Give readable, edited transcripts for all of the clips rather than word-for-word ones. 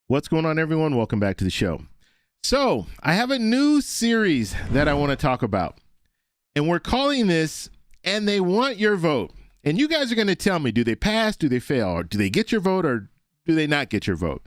What's going on, everyone? Welcome back to the show. So I have a new series that I want to talk about, and we're calling this "And They Want Your Vote." And you guys are going to tell me, do they pass, do they fail, or do they get your vote, or do they not get your vote?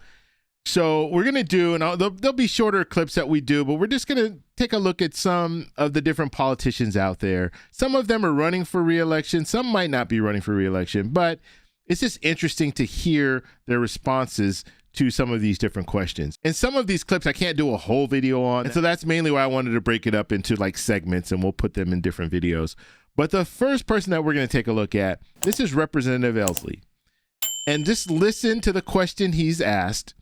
So we're going to do, and there'll be shorter clips that we do, but we're just going to take a look at some of the different politicians out there. Some of them are running for re-election. Some might not be running for re-election, but it's just interesting to hear their responses to some of these different questions. And some of these clips I can't do a whole video on. And so that's mainly why I wanted to break it up into like segments, and we'll put them in different videos. But the first person that we're going to take a look at, this is Representative Elsley. And just listen to the question he's asked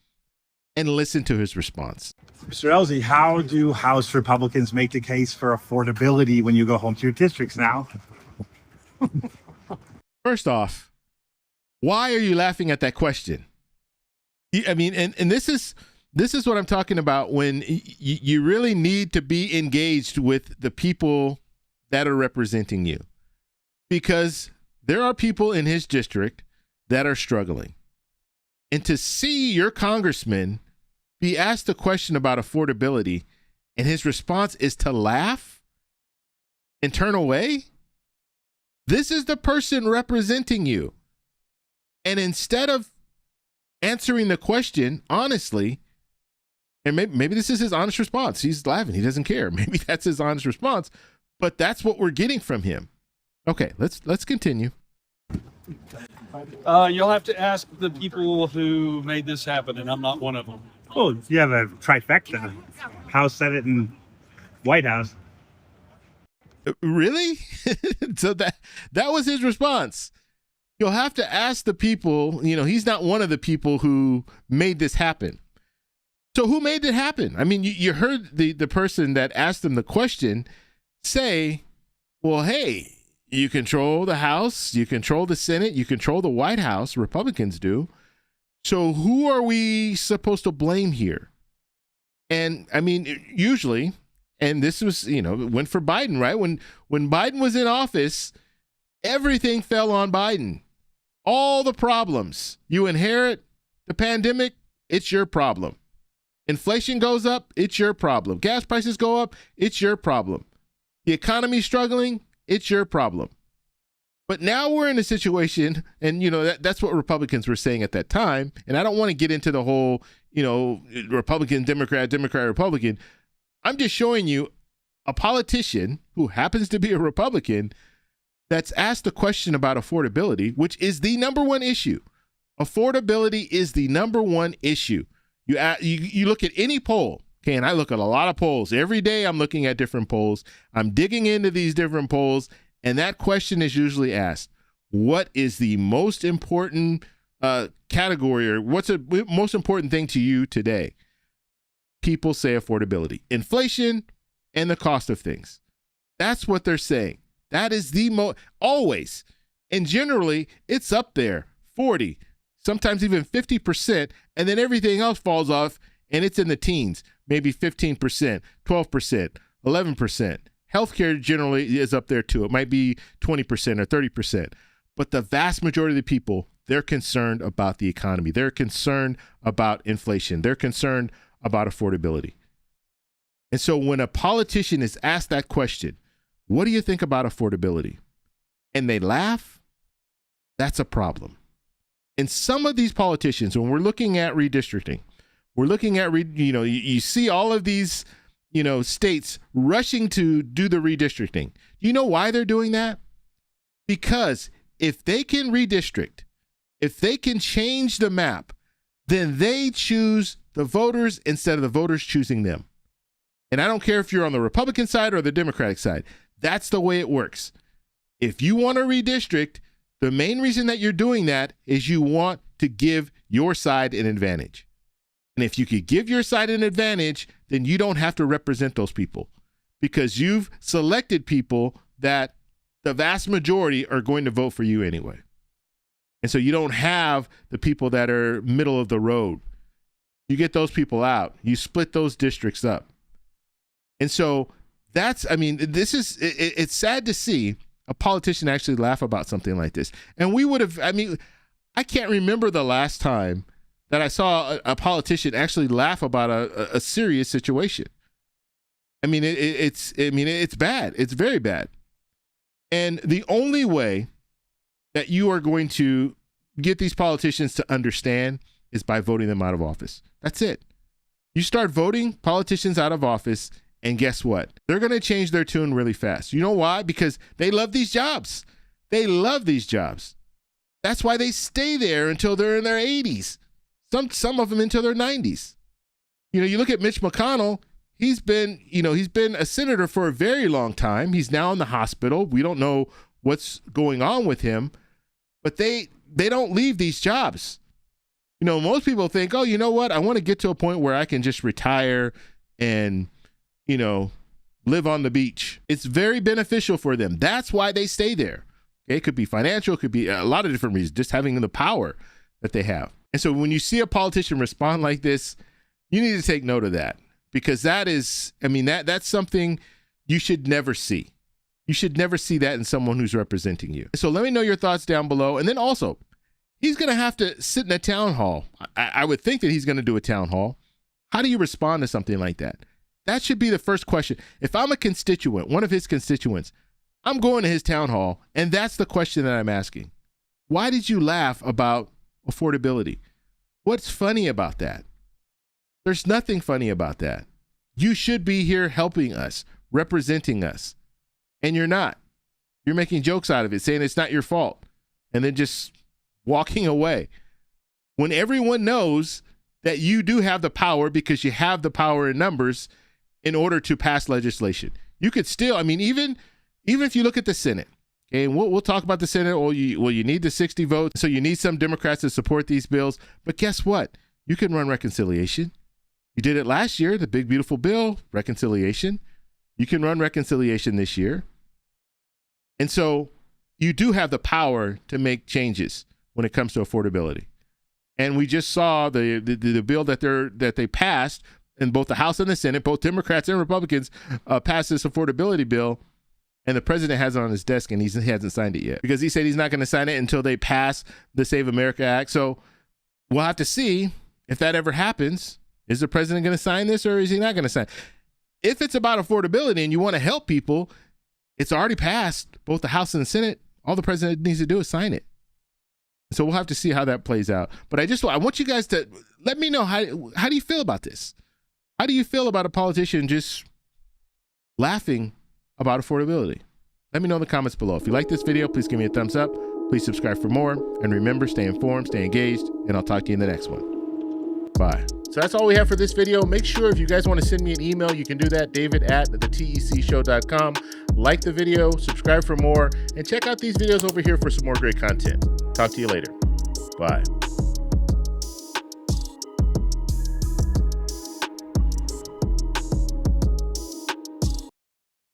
and listen to his response. Mr. Elsley, how do House Republicans make the case for affordability when you go home to your districts now? First off, why are you laughing at that question? I mean, and this is what I'm talking about when you really need to be engaged with the people that are representing you, because there are people in his district that are struggling. And to see your congressman be asked a question about affordability and his response is to laugh and turn away, this is the person representing you. And instead of answering the question honestly, and maybe this is his honest response. He's laughing. He doesn't care. Maybe that's his honest response, but that's what we're getting from him. Okay, let's continue. You'll have to ask the people who made this happen, and I'm not one of them. Oh, you have a trifecta: House, Senate, and White House. Really? So that was his response. You'll have to ask the people, he's not one of the people who made this happen. So who made it happen? I mean, you heard the person that asked him the question say, well, hey, you control the House, you control the Senate, you control the White House, Republicans do. So who are we supposed to blame here? And I mean, usually, and this was, it went for Biden, right? When Biden was in office, everything fell on Biden. All the problems you inherit, the pandemic, it's your problem. Inflation goes up, it's your problem. Gas prices go up, it's your problem. The economy's struggling, it's your problem. But now we're in a situation, and that's what Republicans were saying at that time. And I don't want to get into the whole, Republican, Democrat, Democrat, Republican. I'm just showing you a politician who happens to be a Republican that's asked a question about affordability, which is the number one issue. Affordability is the number one issue. You look at any poll, okay, and I look at a lot of polls. Every day I'm looking at different polls. I'm digging into these different polls, and that question is usually asked: what is the most important category, or what's the most important thing to you today? People say affordability, inflation, and the cost of things. That's what they're saying. That is the always. And generally, it's up there, 40, sometimes even 50%, and then everything else falls off, and it's in the teens, maybe 15%, 12%, 11%. Healthcare generally is up there too. It might be 20% or 30%. But the vast majority of the people, they're concerned about the economy. They're concerned about inflation. They're concerned about affordability. And so when a politician is asked that question, what do you think about affordability? And they laugh, that's a problem. And some of these politicians, when we're looking at redistricting, we're looking at, you see all of these, states rushing to do the redistricting. You know why they're doing that? Because if they can redistrict, if they can change the map, then they choose the voters instead of the voters choosing them. And I don't care if you're on the Republican side or the Democratic side. That's the way it works. If you want to redistrict, the main reason that you're doing that is you want to give your side an advantage. And if you could give your side an advantage, then you don't have to represent those people, because you've selected people that the vast majority are going to vote for you anyway. And so you don't have the people that are middle of the road. You get those people out. You split those districts up. And so it's sad to see a politician actually laugh about something like this. And I can't remember the last time that I saw a politician actually laugh about a serious situation. I mean, it's bad. It's very bad. And the only way that you are going to get these politicians to understand is by voting them out of office. That's it. You start voting politicians out of office, and guess what? They're going to change their tune really fast. You know why? Because they love these jobs. They love these jobs. That's why they stay there until they're in their 80s. Some of them until their 90s. You know, you look at Mitch McConnell, he's been a senator for a very long time. He's now in the hospital. We don't know what's going on with him, but they don't leave these jobs. You know, most people think, oh, you know what? I want to get to a point where I can just retire and, you know, live on the beach. It's very beneficial for them. That's why they stay there. Okay? It could be financial. It could be a lot of different reasons, just having the power that they have. And so when you see a politician respond like this, you need to take note of that, because that is, I mean, that's something you should never see. You should never see that in someone who's representing you. So let me know your thoughts down below. And then also, he's going to have to sit in a town hall. I would think that he's going to do a town hall. How do you respond to something like that? That should be the first question. If I'm a constituent, one of his constituents, I'm going to his town hall, and that's the question that I'm asking. Why did you laugh about affordability? What's funny about that? There's nothing funny about that. You should be here helping us, representing us, and you're not. You're making jokes out of it, saying it's not your fault, and then just walking away. When everyone knows that you do have the power, because you have the power in numbers in order to pass legislation. You could still, I mean, even if you look at the Senate, okay, and we'll talk about the Senate. You need the 60 votes, so you need some Democrats to support these bills. But guess what? You can run reconciliation. You did it last year, the big, beautiful bill, reconciliation. You can run reconciliation this year. And so you do have the power to make changes when it comes to affordability. And we just saw the bill that they passed in both the House and the Senate, both Democrats and Republicans passed this affordability bill. And the president has it on his desk, and he hasn't signed it yet, because he said he's not going to sign it until they pass the Save America Act. So we'll have to see if that ever happens. Is the president going to sign this, or is he not going to sign? If it's about affordability and you want to help people, it's already passed both the House and the Senate. All the president needs to do is sign it. So we'll have to see how that plays out. But I want you guys to let me know, how do you feel about this? How do you feel about a politician just laughing about affordability? Let me know in the comments below. If you like this video, please give me a thumbs up. Please subscribe for more. And remember, stay informed, stay engaged, and I'll talk to you in the next one. Bye. So that's all we have for this video. Make sure if you guys want to send me an email, you can do that, david@thetecshow.com. Like the video, subscribe for more, and check out these videos over here for some more great content. Talk to you later. Bye.